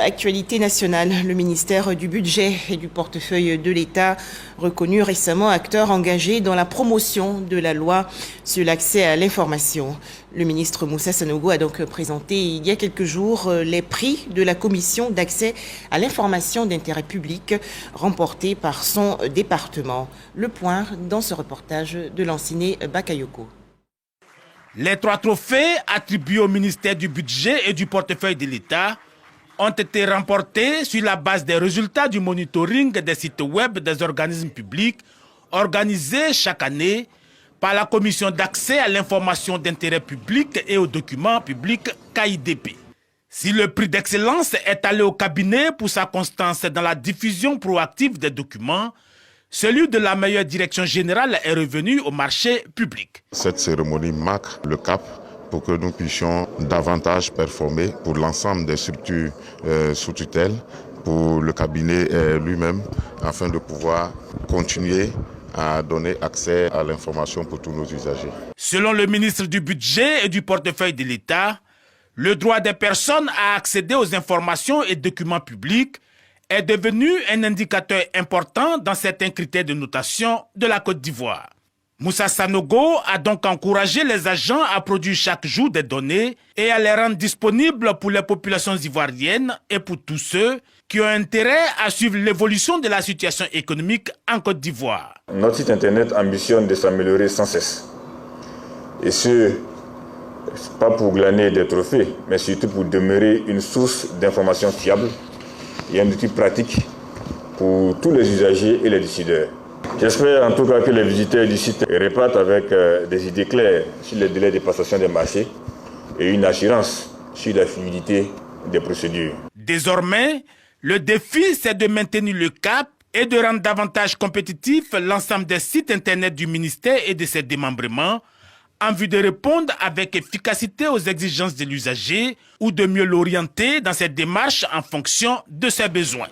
actualité nationale, le ministère du Budget et du Portefeuille de l'État, reconnu récemment acteur engagé dans la promotion de la loi sur l'accès à l'information. Le ministre Moussa Sanogo a donc présenté il y a quelques jours les prix de la commission d'accès à l'information d'intérêt public remportée par son département. Le point dans ce reportage de Lanciné Bakayoko. Les 3 trophées attribués au ministère du Budget et du Portefeuille de l'État ont été remportés sur la base des résultats du monitoring des sites web des organismes publics organisés chaque année par la Commission d'accès à l'information d'intérêt public et aux documents publics KIDP. Si le prix d'excellence est allé au cabinet pour sa constance dans la diffusion proactive des documents, celui de la meilleure direction générale est revenu au marché public. Cette cérémonie marque le cap pour que nous puissions davantage performer pour l'ensemble des structures sous tutelle, pour le cabinet lui-même, afin de pouvoir continuer à donner accès à l'information pour tous nos usagers. Selon le ministre du Budget et du Portefeuille de l'État, le droit des personnes à accéder aux informations et documents publics est devenu un indicateur important dans certains critères de notation de la Côte d'Ivoire. Moussa Sanogo a donc encouragé les agents à produire chaque jour des données et à les rendre disponibles pour les populations ivoiriennes et pour tous ceux qui ont intérêt à suivre l'évolution de la situation économique en Côte d'Ivoire. Notre site internet ambitionne de s'améliorer sans cesse. Et ce, pas pour glaner des trophées, mais surtout pour demeurer une source d'informations fiables et un outil pratique pour tous les usagers et les décideurs. J'espère en tout cas que les visiteurs du site repartent avec des idées claires sur les délais de passation des marchés et une assurance sur la fluidité des procédures. Désormais, le défi, c'est de maintenir le cap et de rendre davantage compétitif l'ensemble des sites internet du ministère et de ses démembrements en vue de répondre avec efficacité aux exigences de l'usager ou de mieux l'orienter dans ses démarches en fonction de ses besoins.